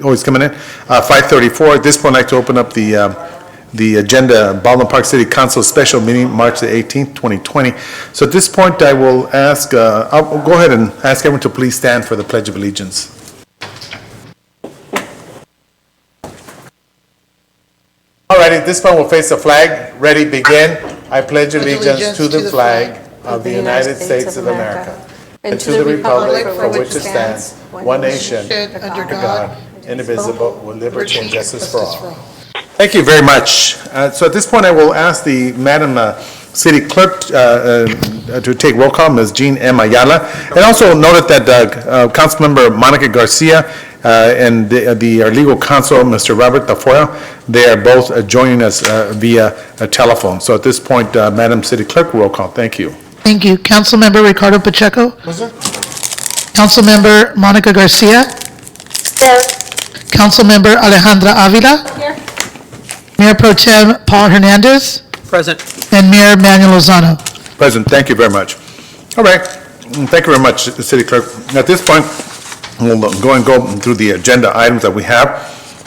Always coming in. 5:34. At this point, I'd like to open up the agenda, Baldwin Park City Council Special Meeting, March the 18th, 2020. So at this point, I will ask, I'll go ahead and ask everyone to please stand for the Pledge of Allegiance. All right, at this point, we'll face the flag. Ready, begin. I pledge allegiance to the flag of the United States of America and to the republic for which it stands, one nation, under God, indivisible, with liberty and justice for all. Thank you very much. So at this point, I will ask the Madam City Clerk to take roll call, Ms. Jean M. Ayala. And also note that Councilmember Monica Garcia and our legal counsel, Mr. Robert Tafoya, they are both joining us via telephone. So at this point, Madam City Clerk, roll call. Thank you. Thank you. Councilmember Ricardo Pacheco. Present. Councilmember Monica Garcia. Here. Councilmember Alejandra Avila. Here. Mayor Pro Tem Paul Hernandez. Present. And Mayor Manuel Lozano. Present. Thank you very much. All right. Thank you very much, City Clerk. At this point, we'll go through the agenda items that we have,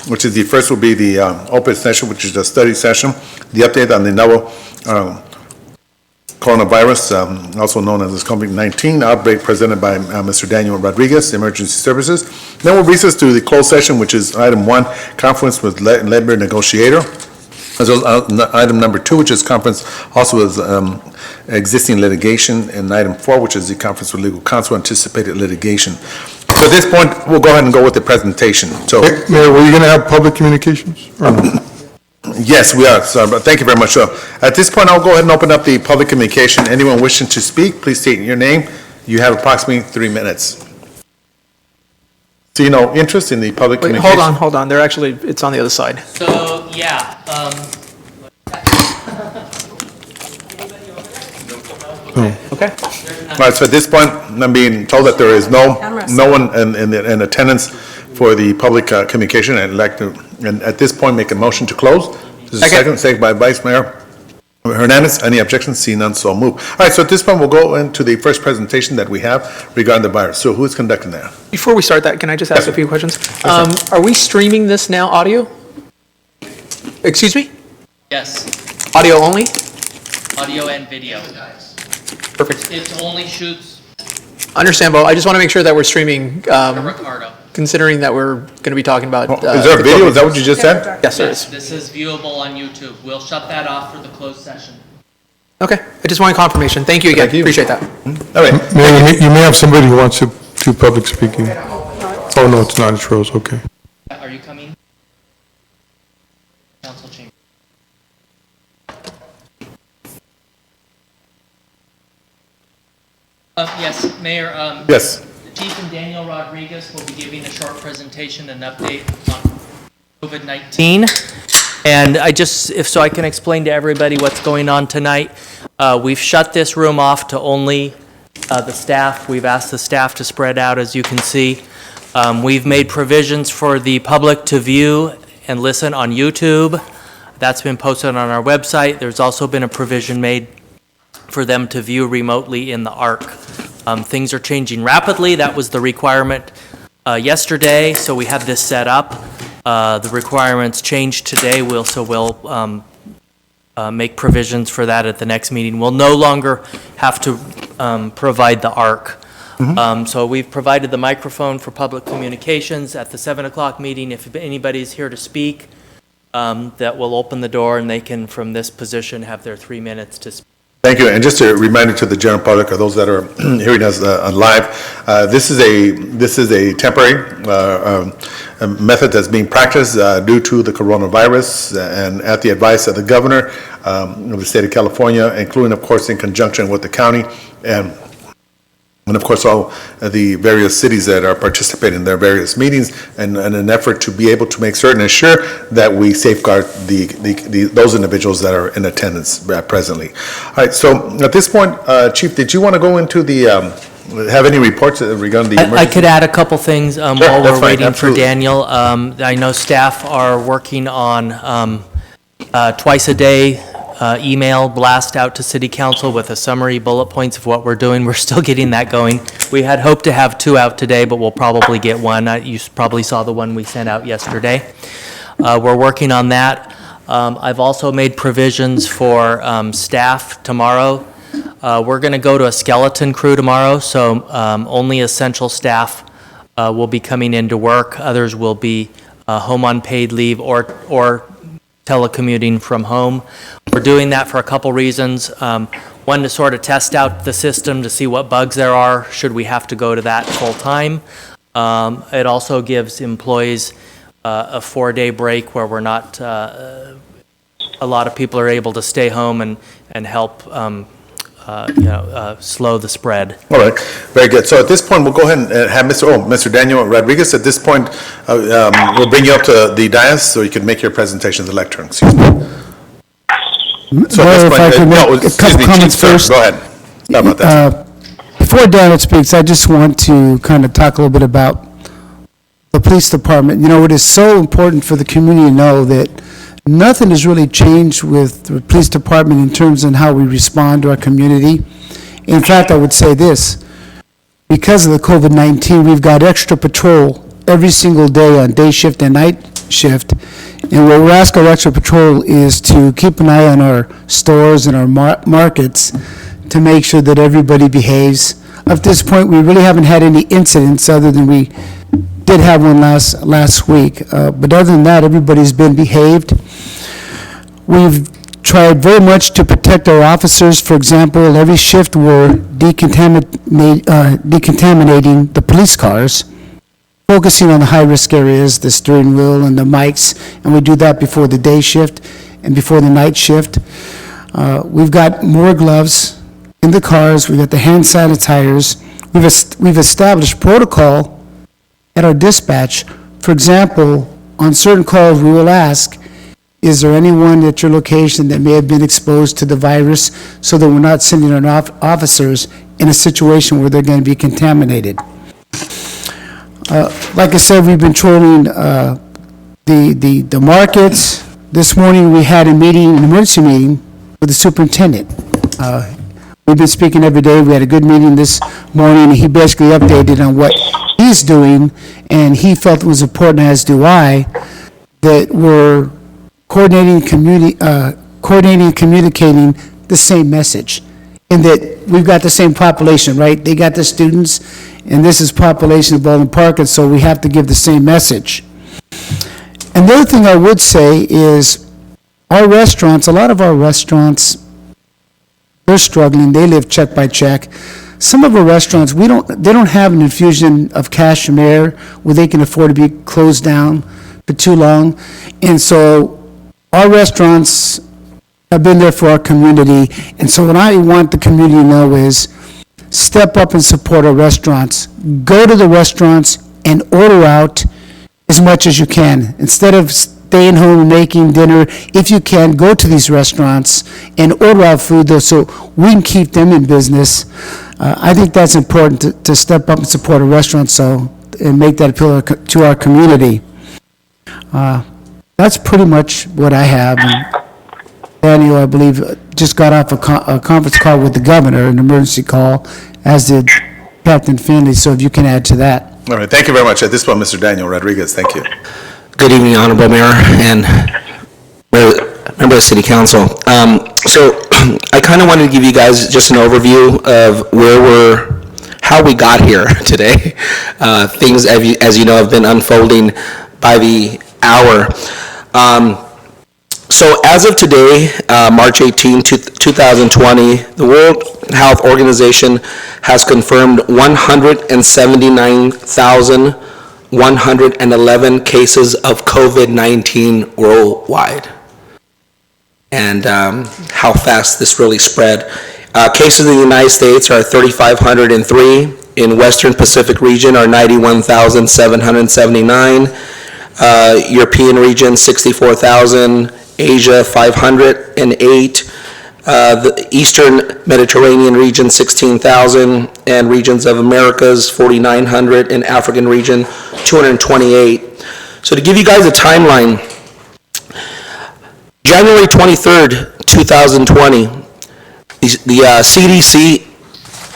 which is the first will be the open session, which is the study session, the update on the novel coronavirus, also known as the COVID-19 outbreak, presented by Mr. Daniel Rodriguez, Emergency Services. Then we'll recess to the closed session, which is item 1, conference with labor negotiator. As well as item number 2, which is conference also with existing litigation, and item 4, which is the conference with legal counsel, anticipated litigation. So at this point, we'll go ahead and go with the presentation. So, Mayor, were you going to have public communications? Or no? Yes, we are. So, thank you very much. So, at this point, I'll go ahead and open up the public communication. Anyone wishing to speak, please state your name. You have approximately 3 minutes. See no interest in the public communication? Hold on. They're actually, it's on the other side. So, yeah, Okay. All right, so at this point, I'm being told that there is no one in attendance for the public communication. I'd like to, and at this point, make a motion to close. This is second by Vice Mayor Hernandez. Any objections? See none, so move. All right, so at this point, we'll go into the first presentation that we have regarding the virus. So who is conducting that? Before we start that, can I just ask a few questions? Are we streaming this now, audio? Excuse me? yes, Audio only? audio and video. Perfect. It only shoots Understandable. I just want to make sure that we're streaming, Ricardo. considering that we're going to be talking about. Is there a video? Is that what you just said? Yes, there Yes, is. this is viewable on YouTube. We'll shut that off for the closed session. Okay. I just wanted confirmation. Thank you again. Thank you. Appreciate that. All right. Mayor, you may have somebody who wants to do public speaking. Oh, no, it's not. It's Rose. Okay. Are you coming? Council chamber. Yes, Mayor. Yes. Chief and Daniel Rodriguez will be giving a short presentation and update on COVID-19. And so I can explain to everybody what's going on tonight, we've shut this room off to only the staff. We've asked the staff to spread out, as you can see. We've made provisions for the public to view and listen on YouTube. That's been posted on our website. There's also been a provision made for them to view remotely in the ARC. Things are changing rapidly. That was the requirement yesterday, so we have this set up. The requirements changed today. We'll make provisions for that at the next meeting. We'll no longer have to provide the ARC. So we've provided the microphone for public communications at the 7 o'clock meeting. If anybody's here to speak, that will open the door and they can, from this position, have their 3 minutes to speak. Thank you. And just a reminder to the general public or those that are hearing us live, this is a temporary method that's being practiced due to the coronavirus and at the advice of the governor of the state of California, including, of course, in conjunction with the county and of course, all the various cities that are participating in their various meetings, and an effort to be able to make certain and sure that we safeguard those individuals that are in attendance presently. All right, so at this point, Chief, did you want to go into the, have any reports regarding the emergency? I could add a couple things while we're waiting absolutely. for Daniel. I know staff are working on twice a day email blast out to City Council with a summary bullet points of what we're doing. We're still getting that going. We had hoped to have 2 out today, but we'll probably get 1. You probably saw the one we sent out yesterday. We're working on that. I've also made provisions for staff tomorrow. We're going to go to a skeleton crew tomorrow, so only essential staff will be coming into work. Others will be home on paid leave or telecommuting from home. We're doing that for a couple reasons. One, to sort of test out the system to see what bugs there are, should we have to go to that full time. It also gives employees a 4-day break where we're not, a lot of people are able to stay home and help slow the spread. All right, very good. So at this point, we'll go ahead and have Mr. Daniel Rodriguez. At this point, we'll bring you up to the dais so you can make your presentation to the lectern. Excuse me. So Well, if I could make a couple comments first. Go ahead. How about that? Before Daniel speaks, I just want to kind of talk a little bit about the police department. You know, it is so important for the community to know that nothing has really changed with the police department in terms of how we respond to our community. In fact, I would say this, because of the COVID-19, we've got extra patrol every single day on day shift and night shift. And what we're asking our extra patrol is to keep an eye on our stores and our markets to make sure that everybody behaves. At this point, we really haven't had any incidents other than we did have one last week. But other than that, everybody's been behaved. We've tried very much to protect our officers. For example, every shift we're decontaminating the police cars, focusing on the high-risk areas, the steering wheel and the mics, and we do that before the day shift and before the night shift. We've got more gloves in the cars. We've got the hand sanitizers. We've established protocol at our dispatch. For example, on certain calls, we will ask, is there anyone at your location that may have been exposed to the virus, so that we're not sending our officers in a situation where they're going to be contaminated. Like I said, we've been trolling the markets. This morning, we had an emergency meeting with the superintendent. We've been speaking every day. We had a good meeting this morning, and he basically updated on what he's doing, and he felt it was important, as do I, that we're coordinating, communicating the same message, and that we've got the same population, right? They got the students, and this is population of Baldwin Park, and so we have to give the same message. And the other thing I would say is our restaurants, a lot of our restaurants, they're struggling. They live check by check. Some of our restaurants, they don't have an infusion of cash from air where they can afford to be closed down for too long. And so our restaurants have been there for our community. And so what I want the community to know is step up and support our restaurants. Go to the restaurants and order out as much as you can. Instead of staying home and making dinner, if you can, go to these restaurants and order out food though, so we can keep them in business. I think that's important to step up and support a restaurant and make that appeal to our community. That's pretty much what I have. And Daniel, I believe, just got off a conference call with the governor, an emergency call, as did Captain Finley, so if you can add to that. All right, thank you very much. At this point, Mr. Daniel Rodriguez, thank you. Good evening, Honorable Mayor and member of City Council. So I kind of wanted to give you guys just an overview of how we got here today. Things, as you know, have been unfolding by the hour. So as of today, March 18, 2020, the World Health Organization has confirmed 179,111 cases of COVID-19 worldwide. And how fast this really spread. Cases in the United States are 3,503. In Western Pacific region are 91,779. European region, 64,000. Asia, 508. The Eastern Mediterranean region, 16,000. And regions of Americas, 4,900. And African region, 228. So to give you guys a timeline, January 23rd, 2020, the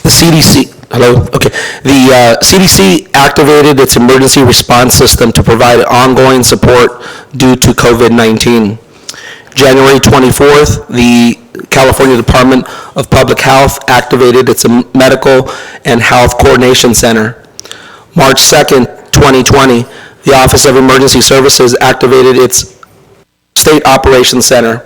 CDC Hello? Okay. The CDC activated its emergency response system to provide ongoing support due to COVID-19. January 24th, the California Department of Public Health activated its Medical and Health Coordination Center. March 2nd, 2020, the Office of Emergency Services activated its State Operations Center.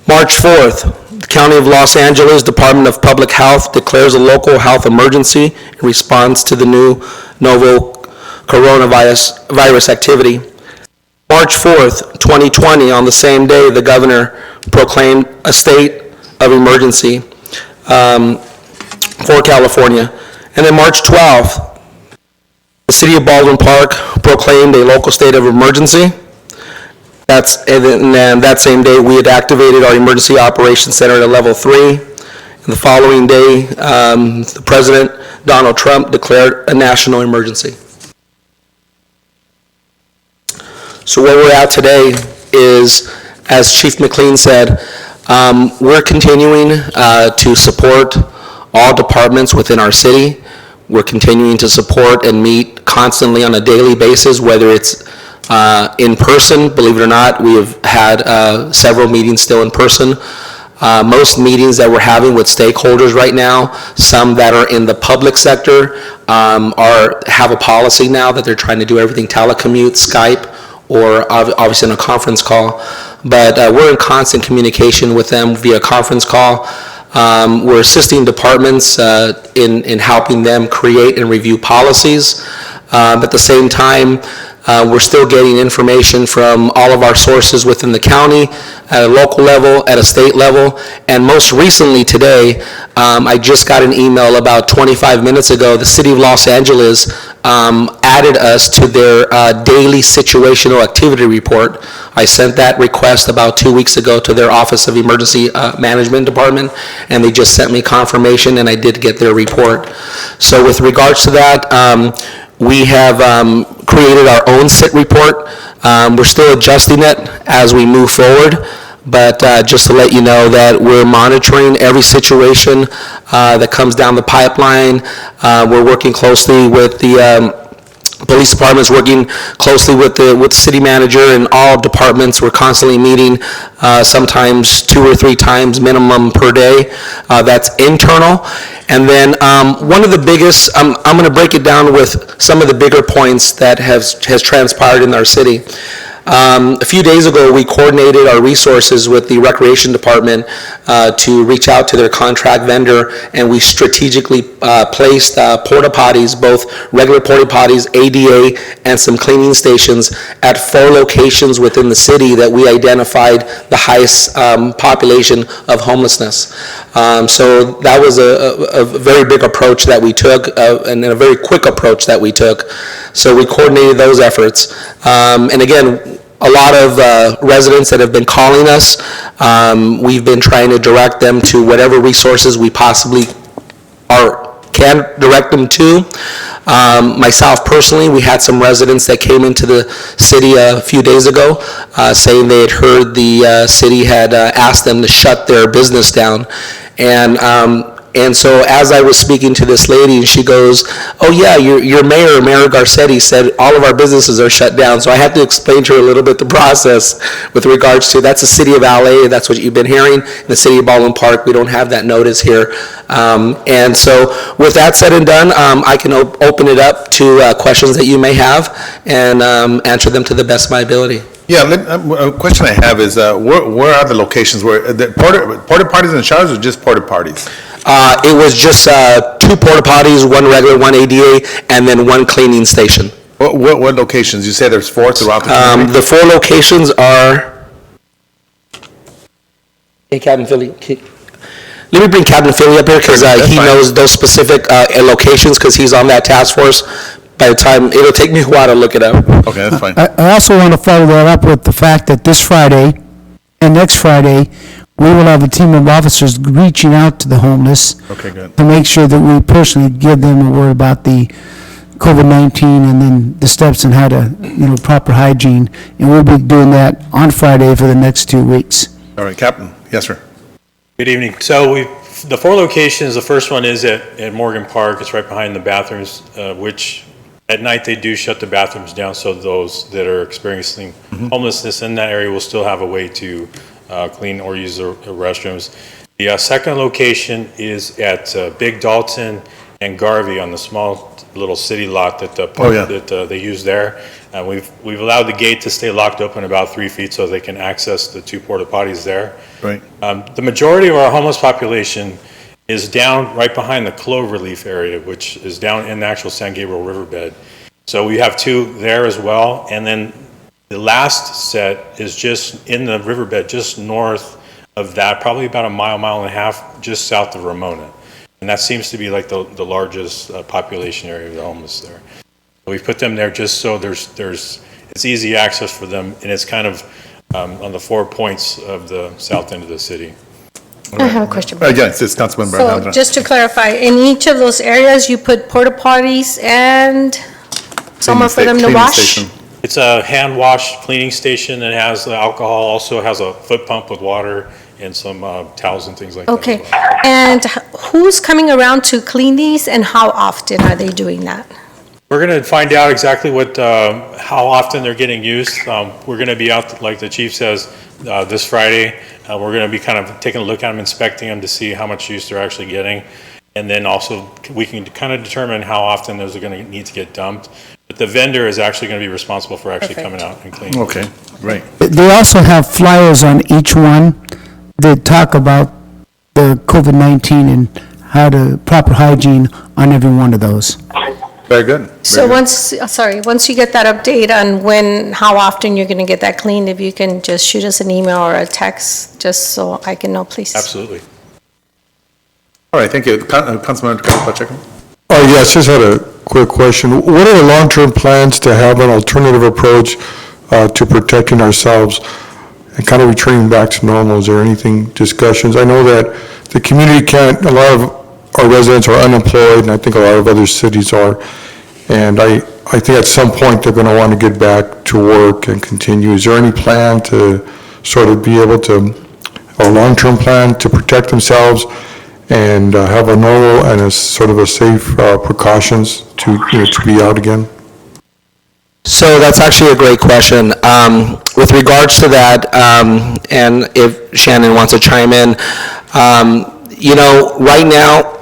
March 4th, the County of Los Angeles Department of Public Health declares a local health emergency in response to the new novel coronavirus activity. March 4th, 2020, on the same day, the governor proclaimed a state of emergency for California. And then March 12th, the city of Baldwin Park proclaimed a local state of emergency. And then that same day, we had activated our emergency operations center at level 3. And the following day, the President, Donald Trump, declared a national emergency. So where we're at today is, as Chief McLean said, we're continuing to support all departments within our city. We're continuing to support and meet constantly on a daily basis, whether it's in person. Believe it or not, we have had several meetings still in person. Most meetings that we're having with stakeholders right now, some that are in the public sector, have a policy now that they're trying to do everything telecommute, Skype, or obviously in a conference call. But we're in constant communication with them via conference call. We're assisting departments in helping them create and review policies. At the same time, we're still getting information from all of our sources within the county, at a local level, at a state level, and most recently today, I just got an email about 25 minutes ago. The City of Los Angeles added us to their daily situational activity report. I sent that request about 2 weeks ago to their Office of Emergency Management Department, and they just sent me confirmation, and I did get their report. So with regards to that, we have created our own SIT report. We're still adjusting it as we move forward, but just to let you know that we're monitoring every situation that comes down the pipeline. We're working closely with the police department's working closely with the city manager, and all departments. We're constantly meeting, sometimes 2 or 3 times minimum per day. That's internal. And then one of the biggest, I'm going to break it down with some of the bigger points that has transpired in our city. A few days ago, we coordinated our resources with the Recreation Department to reach out to their contract vendor, and we strategically placed porta potties, both regular porta potties, ADA, and some cleaning stations at 4 locations within the city that we identified the highest population of homelessness. So that was a very big approach that we took, and a very quick approach that we took. So we coordinated those efforts. And again, a lot of residents that have been calling us, we've been trying to direct them to whatever resources we possibly can direct them to. Myself personally, we had some residents that came into the city a few days ago saying they had heard the city had asked them to shut their business down. And so as I was speaking to this lady, and she goes, "Oh yeah, your mayor, Mayor Garcetti, said all of our businesses are shut down." So I had to explain to her a little bit the process with regards to, that's the city of LA, that's what you've been hearing. In the city of Baldwin Park, we don't have that notice here. And so with that said and done, I can open it up to questions that you may have, and answer them to the best of my ability. Yeah, a question I have is, where are the locations where, the porta potties and showers, or just porta potties? It was just 2 porta potties, 1 regular, 1 ADA, and then 1 cleaning station. What locations? You said there's 4 throughout the community? The 4 locations are, hey, Captain Philly, let me bring Captain Philly up here, because he knows those specific locations, because he's on that task force. By the time, it'll take me a while to look it up. Okay, that's fine. I also want to follow that up with the fact that this Friday and next Friday, we will have a team of officers reaching out to the homeless. Okay, good. To make sure that we personally give them a word about the COVID-19 and then the steps on how to, proper hygiene. And we'll be doing that on Friday for the next 2 weeks. All right, Captain. Yes, sir. Good evening. So we've The 4 locations, the first one is at Morgan Park. It's right behind the bathrooms, which at night they do shut the bathrooms down so those that are experiencing homelessness in that area will still have a way to clean or use the restrooms. The second location is at Big Dalton and Garvey on the small little city lot that they use there. We've allowed the gate to stay locked open about 3 feet so they can access the 2 porta potties there. Right. The majority of our homeless population is down right behind the Cloverleaf area, which is down in the actual San Gabriel riverbed. So we have 2 there as well. And then the last set is just in the riverbed, just north of that, probably about a mile and a half, just south of Ramona. And that seems to be like the largest population area of the homeless there. So we've put them there just so it's easy access for them, and it's kind of on the 4 points of the south end of the city. I have a question. Yes, it's Councilmember So Alejandra. just to clarify, in each of those areas, you put porta potties and somewhere for them to Cleaning wash? station. It's a hand wash cleaning station that has the alcohol, also has a foot pump with water and some towels and things like that. Okay, as well. and who's coming around to clean these and how often are they doing that? We're going to find out exactly how often they're getting used. We're going to be out, like the chief says, this Friday. We're going to be kind of taking a look at them, inspecting them to see how much use they're actually getting. And then also, we can kind of determine how often those are going to need to get dumped. But the vendor is actually going to be responsible for actually coming out and cleaning. Okay, right. They also have flyers on each one that talk about the COVID-19 and how to, proper hygiene on every one of those. Very good. So once you get that update on how often you're going to get that cleaned, if you can just shoot us an email or a text, just so I can know, please. Absolutely. All right, thank you. Councilmember Pacheco? Yes, just had a quick question. What are the long-term plans to have an alternative approach to protecting ourselves and kind of returning back to normal? Is there anything, discussions? I know that the community can't, a lot of our residents are unemployed, and I think a lot of other cities are. And I think at some point they're going to want to get back to work and continue. Is there any plan to sort of be able to, a long-term plan to protect themselves and have a normal and a sort of a safe precautions to be out again? So that's actually a great question. With regards to that, and if Shannon wants to chime in, right now,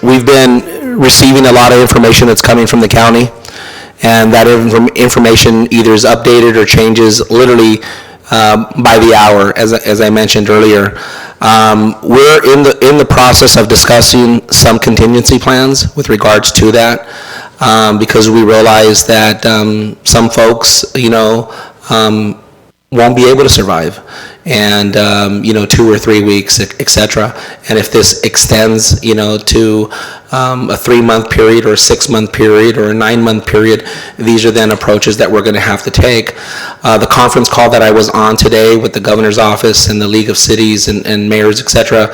we've been receiving a lot of information that's coming from the county, and that information either is updated or changes literally by the hour, as I mentioned earlier. We're in the process of discussing some contingency plans with regards to that, because we realize that some folks, won't be able to survive, and 2 or 3 weeks, et cetera. And if this extends, to a 3-month period or a 6-month period or a 9-month period, these are then approaches that we're going to have to take. The conference call that I was on today with the governor's office and the League of Cities and mayors, et cetera,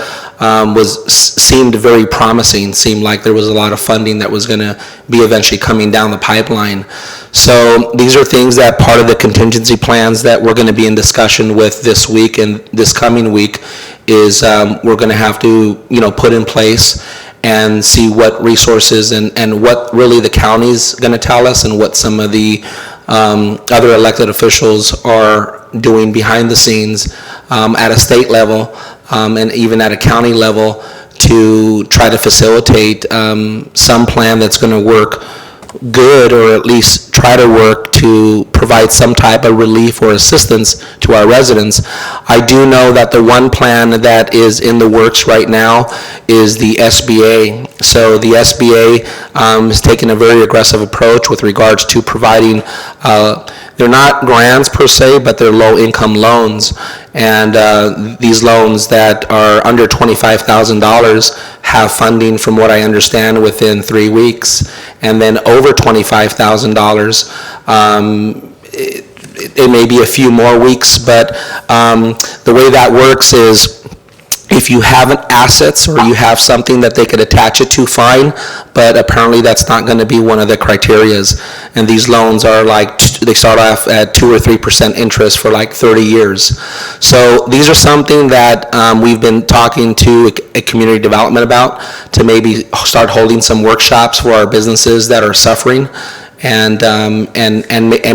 seemed very promising. Seemed like there was a lot of funding that was going to be eventually coming down the pipeline. So these are things that part of the contingency plans that we're going to be in discussion with this week and this coming week is we're going to have to put in place and see what resources and what really the county's going to tell us and what some of the other elected officials are doing behind the scenes at a state level and even at a county level to try to facilitate some plan that's going to work good, or at least try to work to provide some type of relief or assistance to our residents. I do know that the one plan that is in the works right now is the SBA. So the SBA has taken a very aggressive approach with regards to providing, they're not grants per se, but they're low-income loans. And these loans that are under $25,000 have funding, from what I understand, within 3 weeks. And then over $25,000, it may be a few more weeks, but the way that works is If you have assets or you have something that they could attach it to, fine, but apparently that's not going to be one of the criterias. And these loans are like, they start off at 2 or 3% interest for like 30 years. So these are something that we've been talking to a community development about, to maybe start holding some workshops for our businesses that are suffering, and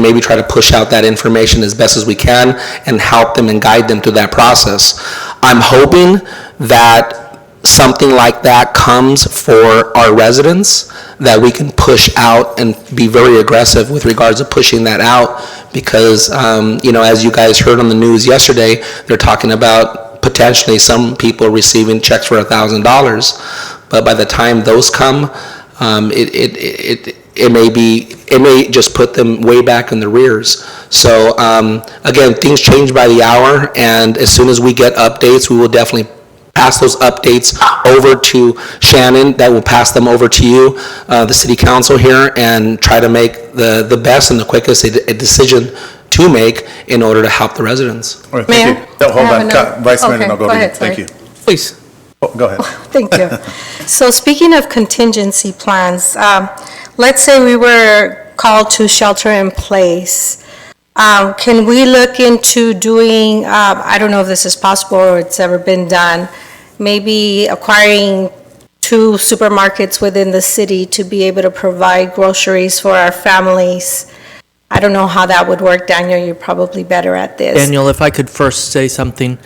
maybe try to push out that information as best as we can and help them and guide them through that process. I'm hoping that something like that comes for our residents, that we can push out and be very aggressive with regards to pushing that out, because, as you guys heard on the news yesterday, they're talking about potentially some people receiving checks for $1,000, but by the time those come, it may just put them way back in the rears. So again, things change by the hour, and as soon as we get updates, we will definitely pass those updates over to Shannon, that will pass them over to you, the city council here, and try to make the best and the quickest decision to make in order to help the residents. All right, thank Mayor, you. No, hold I have on, another- Vice Mayor, okay, then I'll go go to you. ahead, Thank sorry. you. Please. Oh, go ahead. Thank you. So speaking of contingency plans, let's say we were called to shelter in place. Can we look into doing, I don't know if this is possible or it's ever been done, maybe acquiring 2 supermarkets within the city to be able to provide groceries for our families? I don't know how that would work. Daniel, you're probably better at this. Daniel, if I could first say something,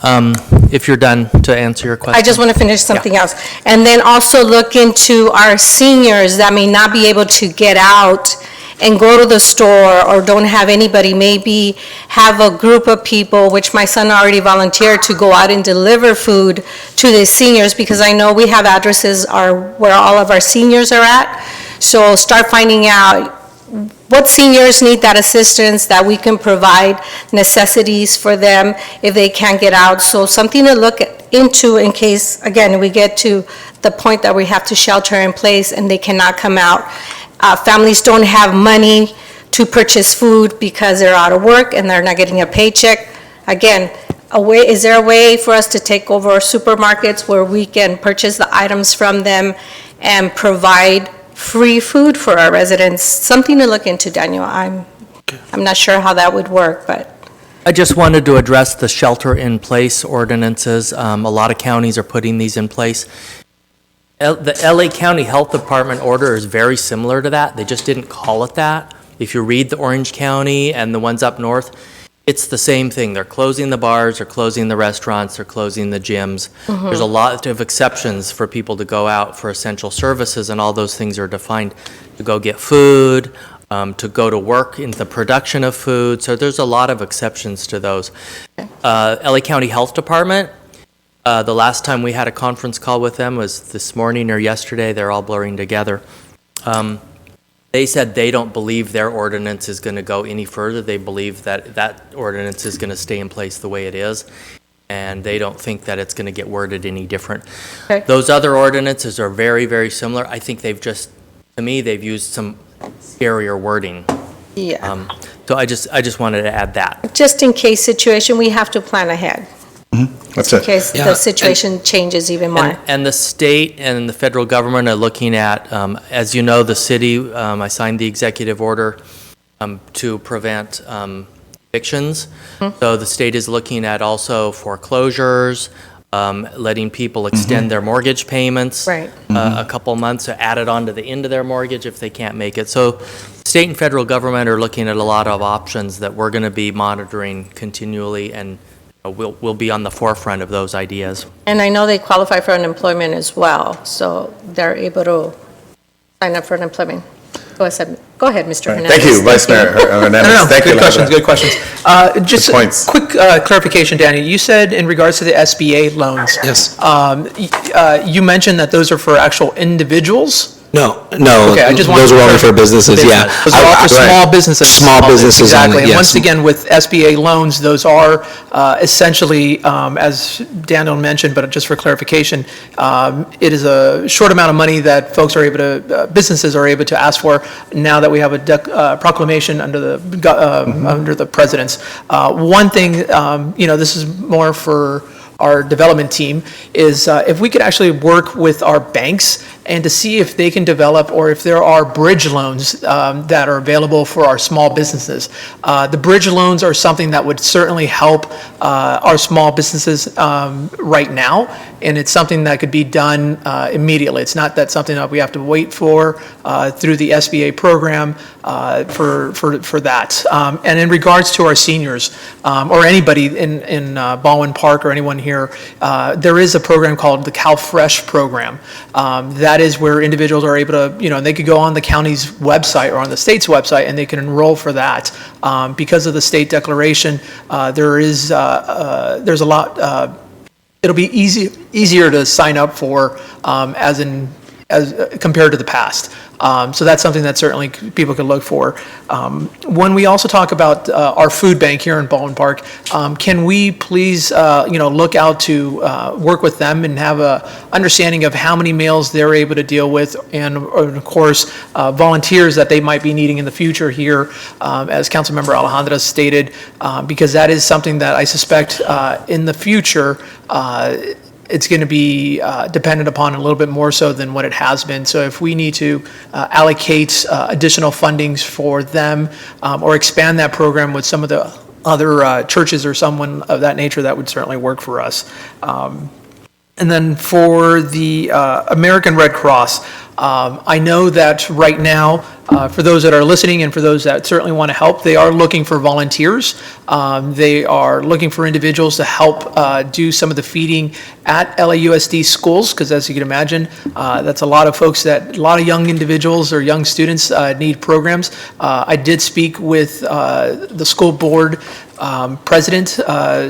if you're done to answer your question. I just want to finish something else. And then also look into our seniors that may not be able to get out and go to the store or don't have anybody, maybe have a group of people, which my son already volunteered, to go out and deliver food to the seniors, because I know we have addresses where all of our seniors are at. So start finding out what seniors need that assistance, that we can provide necessities for them if they can't get out. So something to look into in case, again, we get to the point that we have to shelter in place and they cannot come out. Families don't have money to purchase food because they're out of work and they're not getting a paycheck. Again, is there a way for us to take over supermarkets where we can purchase the items from them and provide free food for our residents? Something to look into, Daniel. I'm not sure how that would work, but. I just wanted to address the shelter-in-place ordinances. A lot of counties are putting these in place. The LA County Health Department order is very similar to that. They just didn't call it that. If you read the Orange County and the ones up north, it's the same thing. They're closing the bars, they're closing the restaurants, they're closing the gyms. There's a lot of exceptions for people to go out for essential services, and all those things are defined to go get food, to go to work in the production of food. So there's a lot of exceptions to those. LA County Health Department, the last time we had a conference call with them was this morning or yesterday. They're all blurring together. They said they don't believe their ordinance is going to go any further. They believe that that ordinance is going to stay in place the way it is, and they don't think that it's going to get worded any different. Okay. Those other ordinances are very, very similar. I think they've just, to me, they've used some scarier wording. Yeah. So I just wanted to add that. Just in case situation, we have to plan ahead. That's In it. case Yeah, the situation changes even more. And the state and the federal government are looking at, as you know, the city, I signed the executive order to prevent evictions. So the state is looking at also foreclosures, letting people extend their mortgage payments. Right. A couple months, or add it on to the end of their mortgage if they can't make it. So state and federal government are looking at a lot of options that we're going to be monitoring continually, and we'll be on the forefront of those ideas. And I know they qualify for unemployment as well, so they're able to sign up for unemployment. Go ahead, Mr. Hernandez. Thank you, Vice Mayor Hernandez. No, Thank you, good questions, Alejandra. good questions. Just points. a quick clarification, Danny. You said in regards to the SBA loans. Yes. You mentioned that those are for actual individuals? No, Okay, I just wanted those to are only for clarify. businesses, yeah. Those are all for small businesses. Small businesses Exactly. only, And yes. once again, with SBA loans, those are essentially, as Daniel mentioned, but just for clarification, it is a short amount of money that folks are able to, businesses are able to ask for now that we have a proclamation under the president's. One thing, this is more for our development team, is if we could actually work with our banks and to see if they can develop, or if there are bridge loans that are available for our small businesses. The bridge loans are something that would certainly help our small businesses right now, and it's something that could be done immediately. It's not that something that we have to wait for through the SBA program for that. And in regards to our seniors, or anybody in Baldwin Park or anyone here, there is a program called the CalFresh program. That is where individuals are able to, they could go on the county's website or on the state's website and they can enroll for that. Because of the state declaration, there's a lot, it'll be easier to sign up for as compared to the past. So that's something that certainly people can look for. When we also talk about our food bank here in Baldwin Park, can we please, look out to work with them and have a understanding of how many meals they're able to deal with, and of course, volunteers that they might be needing in the future here, as Councilmember Alejandra stated, because that is something that I suspect in the future, it's going to be dependent upon a little bit more so than what it has been. So if we need to allocate additional fundings for them or expand that program with some of the other churches or someone of that nature, that would certainly work for us. And then for the American Red Cross, I know that right now, for those that are listening and for those that certainly want to help, they are looking for volunteers. They are looking for individuals to help do some of the feeding at LAUSD schools, because as you can imagine, that's a lot of folks a lot of young individuals or young students need programs. I did speak with the school board President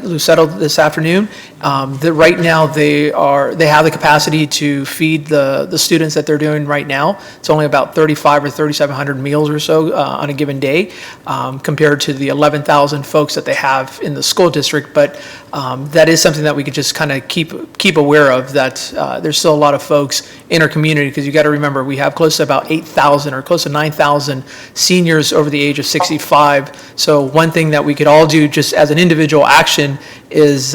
Lucero this afternoon. That right now they have the capacity to feed the students that they're doing right now. It's only about 35 or 3,700 meals or so on a given day, compared to the 11,000 folks that they have in the school district. But that is something that we could just kind of keep aware of, that there's still a lot of folks in our community, because you got to remember we have close to about 8,000 or close to 9,000 seniors over the age of 65. So one thing that we could all do just as an individual action is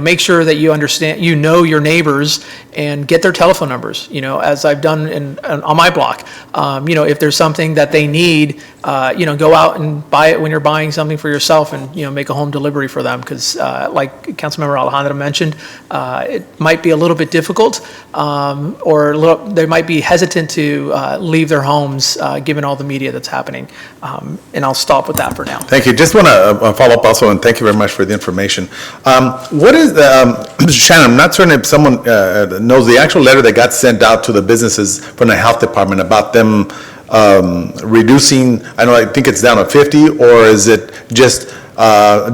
make sure that you understand, your neighbors and get their telephone numbers, as I've done on my block. If there's something that they need, go out and buy it when you're buying something for yourself, and make a home delivery for them, because like Councilmember Alejandra mentioned, it might be a little bit difficult, or they might be hesitant to leave their homes given all the media that's happening. And I'll stop with that for now. Thank you. Just want to follow up also, and thank you very much for the information. What is Shannon, I'm not certain if someone knows the actual letter that got sent out to the businesses from the health department about them reducing, I think it's down to 50, or is it just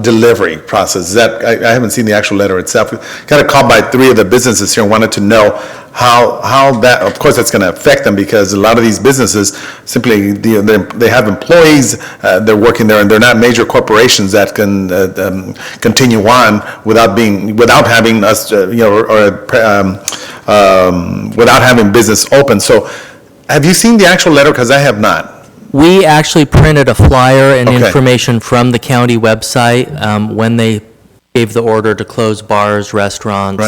delivery process? I haven't seen the actual letter itself. Got a call by 3 of the businesses here and wanted to know how that, of course, that's going to affect them, because a lot of these businesses simply, they have employees, they're working there, and they're not major corporations that can continue on without having us, without having business open. So have you seen the actual letter? Because I have not. We actually printed a flyer and Okay. information from the county website when they gave the order to close bars, restaurants,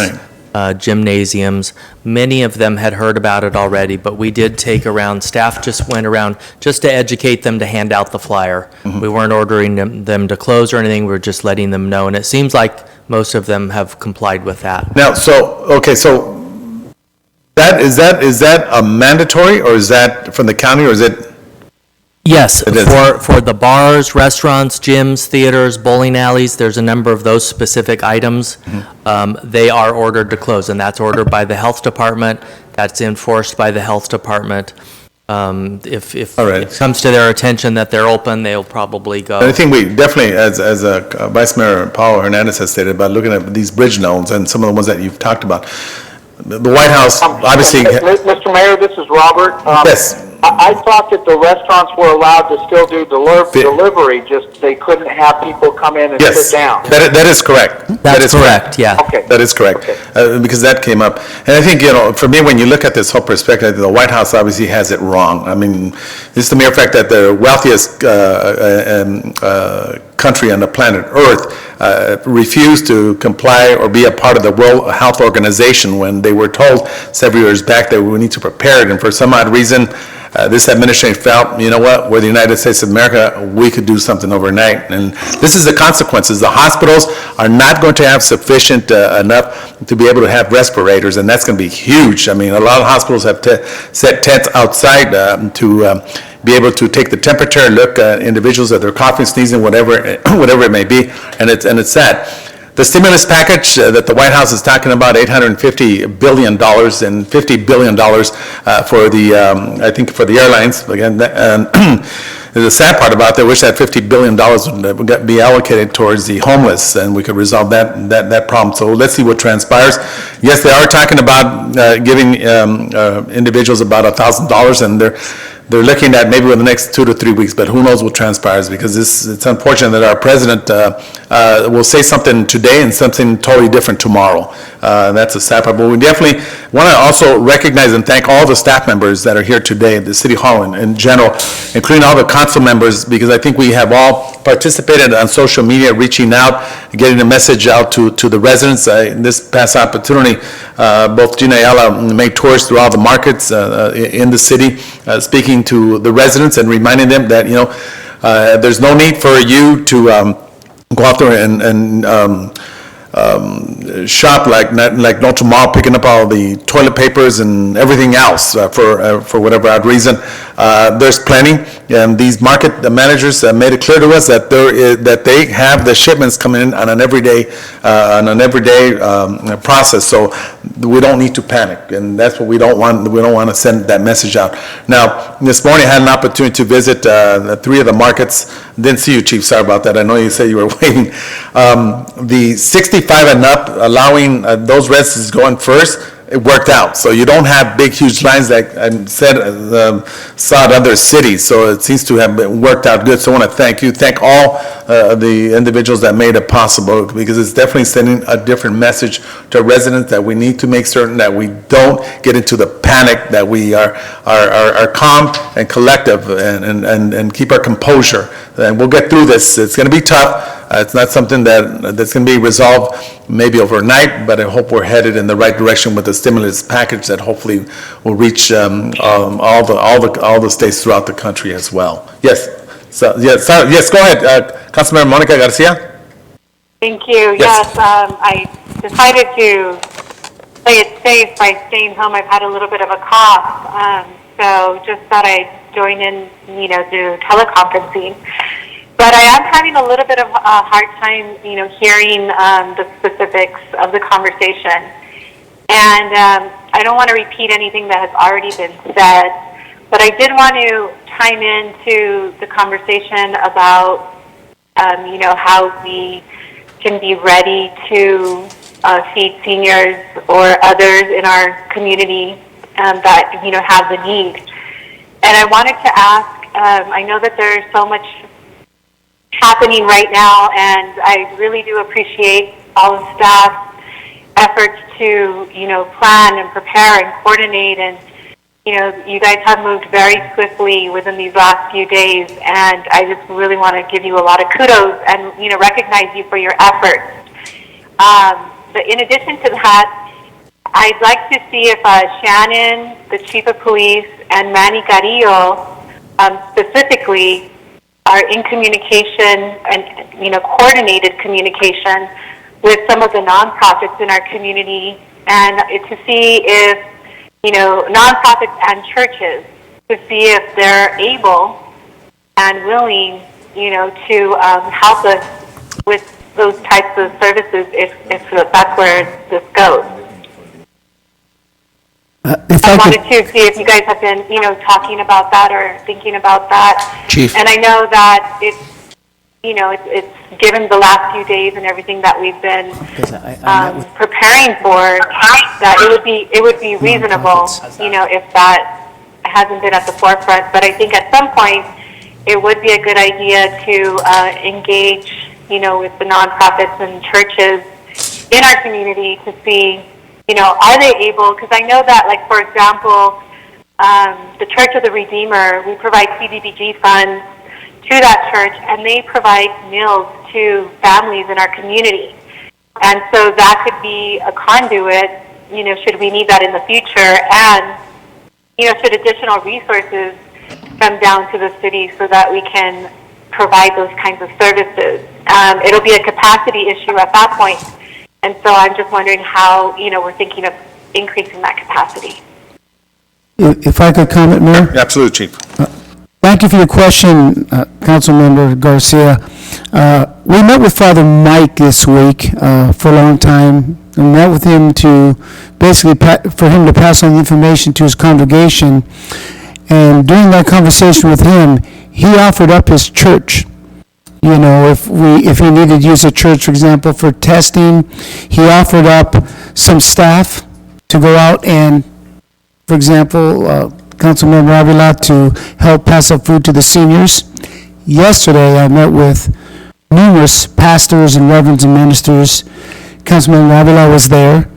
gymnasiums. Many of them had heard about it already, but we did take around, staff just went around just to educate them, to hand out the flyer. Mm-hmm. We weren't ordering them to close or anything, we were just letting them know, and it seems like most of them have complied with that. Now, so is that a mandatory, or is that from the county, or is it? Yes, It is. for the bars, restaurants, gyms, theaters, bowling alleys, there's a number of those specific items. They are ordered to close, and that's ordered by the health department. That's enforced by the health department. If All right. it comes to their attention that they're open, they'll probably go. I think we definitely, as Vice Mayor Paulo Hernandez has stated, about looking at these bridge loans and some of the ones that you've talked about. The White House, obviously. Mr. Mayor, this is Robert. Yes. I thought that the restaurants were allowed to still do delivery, just they couldn't have people come in and sit down. That is correct. That is correct, yeah. Okay. That is correct, because that came up. And I think, for me, when you look at this whole perspective, the White House obviously has it wrong. I mean, just the mere fact that the wealthiest country on the planet Earth refused to comply or be a part of the World Health Organization when they were told several years back that we need to prepare it. And for some odd reason, this administration felt, you know what, we're the United States of America, we could do something overnight. And this is the consequences. The hospitals are not going to have sufficient enough to be able to have respirators, and that's going to be huge. I mean, a lot of hospitals have set tents outside to be able to take the temperature and look at individuals that they're coughing, sneezing, whatever it may be, and it's sad. The stimulus package that the White House is talking about, $850 billion and $50 billion for the, I think for the airlines. Again, the sad part about that, I wish that $50 billion would be allocated towards the homeless, and we could resolve that problem. So let's see what transpires. Yes, they are talking about giving individuals about $1,000, and they're looking at maybe within the next 2 to 3 weeks, but who knows what transpires, because it's unfortunate that our president will say something today and something totally different tomorrow. That's a sad part. But we definitely want to also recognize and thank all the staff members that are here today at the City Hall in general, including all the council members, because I think we have all participated on social media, reaching out, getting the message out to the residents. In this past opportunity, both Gina Ayala made tours through all the markets in the city, speaking to the residents and reminding them that, you know, there's no need for you to go out there and shop like no tomorrow, picking up all the toilet papers and everything else for whatever odd reason. There's plenty, and these market managers made it clear to us that that they have the shipments coming in on an everyday process. So we don't need to panic, and that's what we don't want. We don't want to send that message out. Now, this morning I had an opportunity to visit 3 of the markets. Didn't see you, Chief. Sorry about that. I know you said you were waiting. The 65 and up, allowing those residents going first, it worked out. So you don't have big, huge lines like I saw at other cities. So it seems to have worked out good. So I want to thank all the individuals that made it possible, because it's definitely sending a different message to residents that we need to make certain that we don't get into the panic, that we are calm and collective and keep our composure. And we'll get through this. It's going to be tough. It's not something that's going to be resolved maybe overnight, but I hope we're headed in the right direction with the stimulus package that hopefully will reach all the states throughout the country as well. Yes. So yes. Go ahead, Councilmember Monica Garcia. Thank you. Yes, I decided to play it safe by staying home. I've had a little bit of a cough, so just thought I'd join in, through teleconferencing. But I am having a little bit of a hard time, hearing the specifics of the conversation. And I don't want to repeat anything that has already been said, but I did want to chime into the conversation about, how we can be ready to feed seniors or others in our community that, have the need. And I wanted to ask, I know that there's so much happening right now, and I really do appreciate all of staff's efforts to, plan and prepare and coordinate, and, you guys have moved very swiftly within these last few days, and I just really want to give you a lot of kudos and, recognize you for your efforts. But in addition to that, I'd like to see if Shannon, the Chief of Police, and Manny Carrillo, specifically, are in communication and, coordinated communication with some of the nonprofits in our community, and to see if, nonprofits and churches, to see if they're able and willing, to help us with those types of services if that's where this goes. I wanted to see if you guys have been, talking about that or thinking about that. Chief. And I know that it's given the last few days and everything that we've been preparing for, that it would be reasonable, if that hasn't been at the forefront. But I think at some point it would be a good idea to engage, with the nonprofits and churches in our community to see, are they able, because I know that, like, for example, the Church of the Redeemer, we provide CDBG funds to that church, and they provide meals to families in our community. And so that could be a conduit, should we need that in the future, and, should additional resources come down to the city so that we can provide those kinds of services. It'll be a capacity issue at that point. And so I'm just wondering how, we're thinking of increasing that capacity. If I could comment, Mayor? Absolutely, Chief. Thank you for your question, Councilmember Garcia. We met with Father Mike this week for a long time, and met with him to basically for him to pass on the information to his congregation. And during that conversation with him, he offered up his church. If he needed to use a church, for example, for testing, he offered up some staff to go out and, for example, Councilmember Avila, to help pass out food to the seniors. Yesterday, I met with numerous pastors and reverends and ministers. Councilmember Avila was there,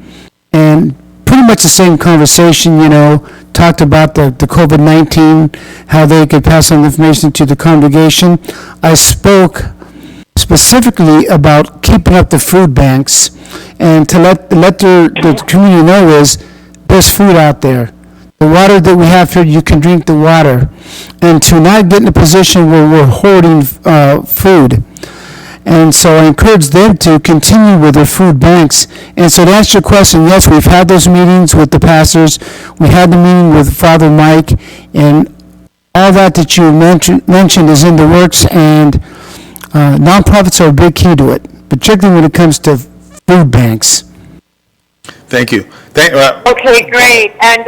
and pretty much the same conversation, talked about the COVID-19, how they could pass on information to the congregation. I spoke specifically about keeping up the food banks, and to let the community know is there's food out there. The water that we have here, you can drink the water. And to not get in a position where we're hoarding food. And so I encourage them to continue with their food banks. And so to answer your question, yes, we've had those meetings with the pastors. We had the meeting with Father Mike, and all that you mentioned is in the works, and nonprofits are a big key to it, particularly when it comes to food banks. Thank you. Okay, great. And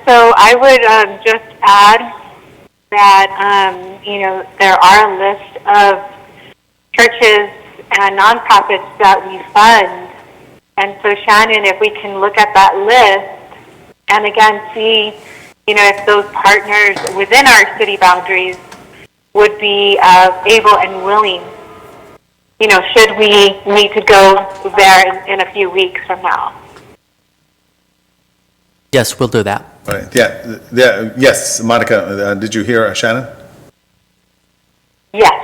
so I would just add that, there are a list of churches and nonprofits that we fund. And so, Shannon, if we can look at that list and again see, if those partners within our city boundaries would be able and willing, should we need to go there in a few weeks from now. Yes, we'll do that. All right. Yes, Monica, did you hear Shannon? Yes.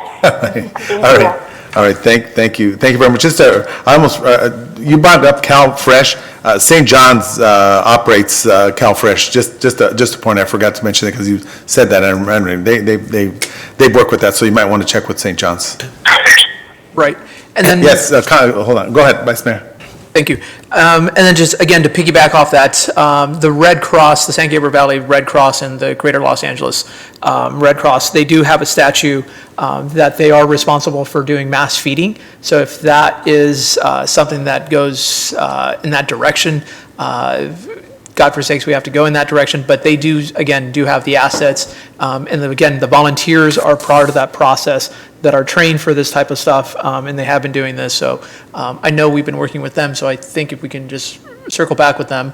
All right. Thank you very much. Just you brought up CalFresh. St. John's operates CalFresh. Just a point, I forgot to mention it because you said that. I'm remembering they work with that, so you might want to check with St. John's. Right. And then yes. Hold on. Go ahead, Vice Mayor. Thank you. And then just, again, to piggyback off that, the Red Cross, the San Gabriel Valley Red Cross and the Greater Los Angeles Red Cross, they do have a statute that they are responsible for doing mass feeding. So if that is something that goes in that direction, God forsakes we have to go in that direction, but they do have the assets. And again, the volunteers are part of that process that are trained for this type of stuff, and they have been doing this. So I know we've been working with them, so I think if we can just circle back with them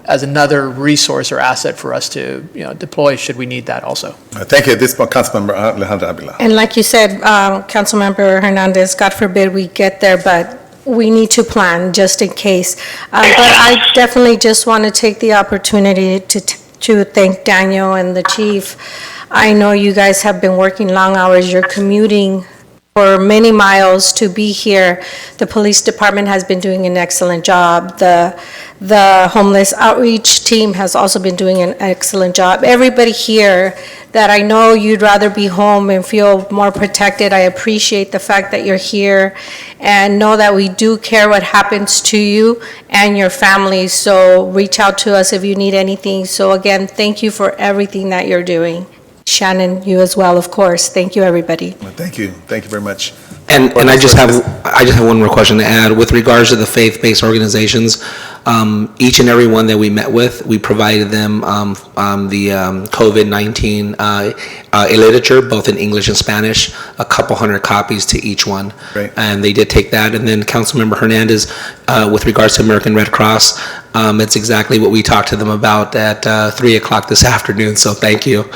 as another resource or asset for us to deploy should we need that also. Thank you. This is Councilmember Alejandra Avila. And like you said, Councilmember Hernandez, God forbid we get there, but we need to plan just in case. But I definitely just want to take the opportunity to thank Daniel and the chief. I know you guys have been working long hours. You're commuting for many miles to be here. The police department has been doing an excellent job. The homeless outreach team has also been doing an excellent job. Everybody here that I know you'd rather be home and feel more protected, I appreciate the fact that you're here and know that we do care what happens to you and your family. So reach out to us if you need anything. So again, thank you for everything that you're doing. Shannon, you as well, of course. Thank you, everybody. Thank you very much. And I just have one more question to add with regards to the faith-based organizations. Each and every one that we met with, we provided them the COVID-19 literature, both in English and Spanish, a couple hundred copies to each one. Right. And they did take that. And then Councilmember Hernandez, with regards to American Red Cross, it's exactly what we talked to them about at 3 o'clock this afternoon, so thank you.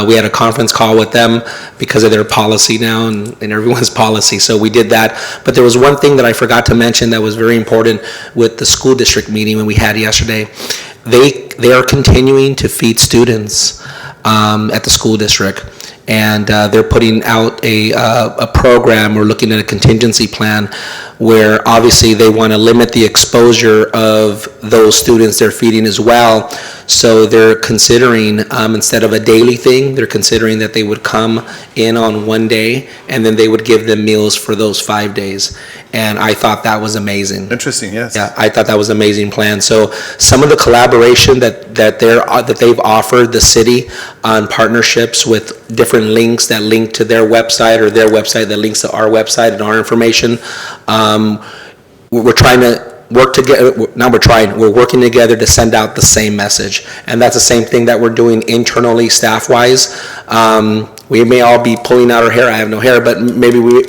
We had a conference call with them because of their policy now and everyone's policy, so we did that. But there was one thing that I forgot to mention that was very important with the school district meeting when we had yesterday. They are continuing to feed students at the school district. and they're putting out a program or looking at a contingency plan where obviously they want to limit the exposure of those students they're feeding as well. So they're considering, instead of a daily thing, they're considering that they would come in on one day and then they would give them meals for those 5 days. And I thought that was amazing. Interesting, yes. Yeah, I thought that was an amazing plan. So some of the collaboration that they've offered the city on partnerships with different links that link to their website or their website that links to our website and our information. We're trying to work together. We're working together to send out the same message, and that's the same thing that we're doing internally, staff-wise. We may all be pulling out our hair. I have no hair, but maybe we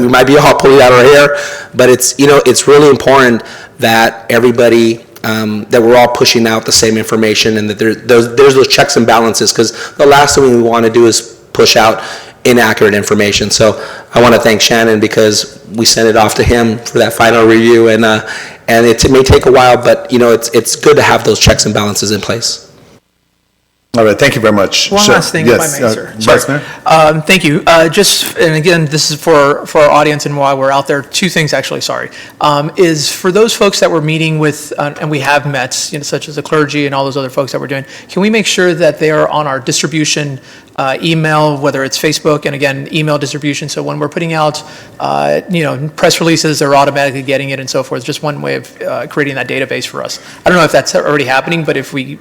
might be all pulling out our hair. But it's really important that everybody, that we're all pushing out the same information, and that there's those checks and balances. Because the last thing we want to do is push out inaccurate information. So I want to thank Shannon, because we sent it off to him for that final review, and it may take a while, but it's good to have those checks and balances in place. All right, thank you very much. One last thing, if I may, sir. Vice Mayor? Thank you. And again, this is for our audience and why we're out there. Two things, actually, sorry. Is for those folks that we're meeting with, and we have met, such as the clergy and all those other folks that we're doing, can we make sure that they are on our distribution email, whether it's Facebook, and again, email distribution, so when we're putting out, press releases, they're automatically getting it and so forth. Just one way of creating that database for us. I don't know if that's already happening, but if we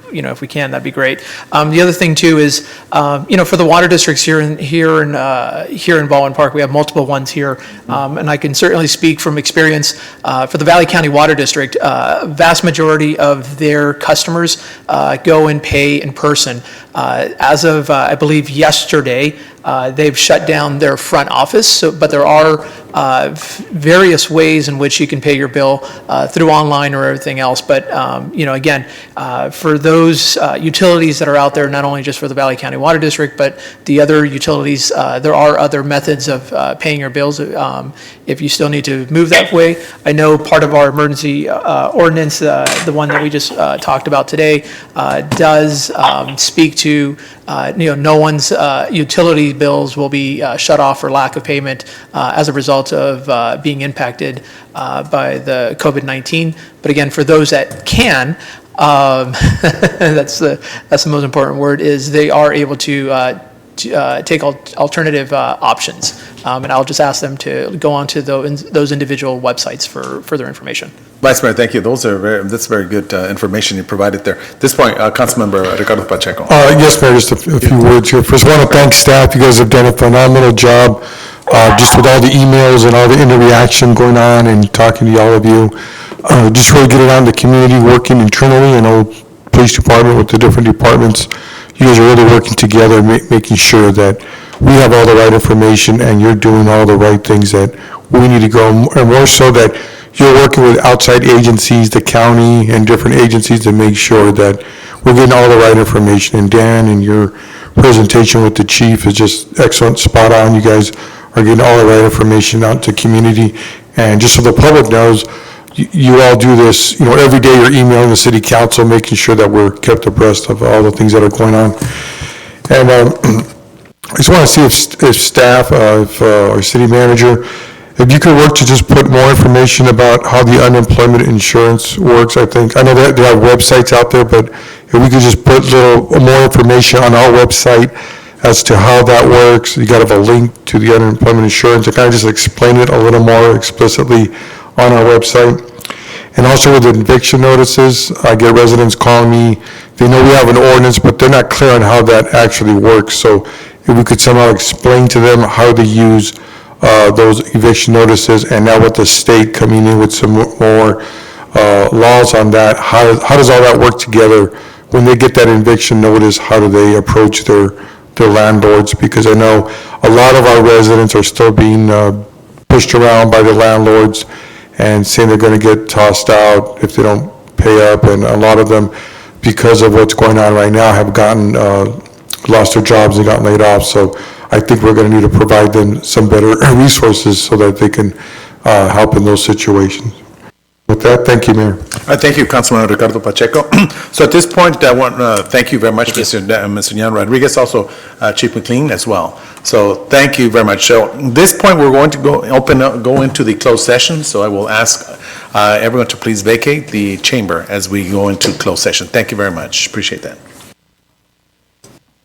can, that'd be great. The other thing too is, for the water districts here in Baldwin Park, we have multiple ones here, and I can certainly speak from experience. For the Valley County Water District, vast majority of their customers go and pay in person. As of, I believe, yesterday, they've shut down their front office, but there are various ways in which you can pay your bill through online or everything else. But, again, for those utilities that are out there, not only just for the Valley County Water District, but the other utilities, there are other methods of paying your bills if you still need to move that way. I know part of our emergency ordinance, the one that we just talked about today, does speak to, no one's utility bills will be shut off for lack of payment as a result of being impacted by the COVID-19. But again, for those that can, that's the most important word, is they are able to take alternative options. And I'll just ask them to go on to those individual websites for further information. Vice Mayor, thank you. That's very good information you provided there. At this point, Councilmember Ricardo Pacheco. Yes, Mayor, just a few words here. First, I want to thank staff. You guys have done a phenomenal job, just with all the emails and all the interaction going on and talking to all of you. Just really get around the community, working internally, police department with the different departments. You guys are really working together, making sure that we have all the right information and you're doing all the right things that we need to go, and more so that you're working with outside agencies, the county and different agencies to make sure that we're getting all the right information. And Dan, and your presentation with the chief is just excellent, spot on. You guys are getting all the right information out to community. And just so the public knows, you all do this, every day you're emailing the city council, making sure that we're kept abreast of all the things that are going on. And I just want to see if staff, if our city manager, if you could work to just put more information about how the unemployment insurance works. I know that there are websites out there, but if we could just put a little more information on our website as to how that works. You got to have a link to the unemployment insurance to kind of just explain it a little more explicitly on our website. And also with eviction notices, I get residents calling me, they know we have an ordinance, but they're not clear on how that actually works. So if we could somehow explain to them how to use those eviction notices, and now with the state coming in with some more laws on that, how does all that work together? When they get that eviction notice, how do they approach their landlords? Because I know a lot of our residents are still being pushed around by the landlords and saying they're going to get tossed out if they don't pay up, and a lot of them, because of what's going on right now, have lost their jobs and gotten laid off. So I think we're going to need to provide them some better resources so that they can help in those situations. With that, thank you, Mayor. Thank you, Councilman Ricardo Pacheco. So at this point, I want to thank you very much, Mr. Yan Rodriguez, also Chief McLean as well. So thank you very much. So at this point, we're going to go into the closed session. So I will ask everyone to please vacate the chamber as we go into closed session. Thank you very much. Appreciate that.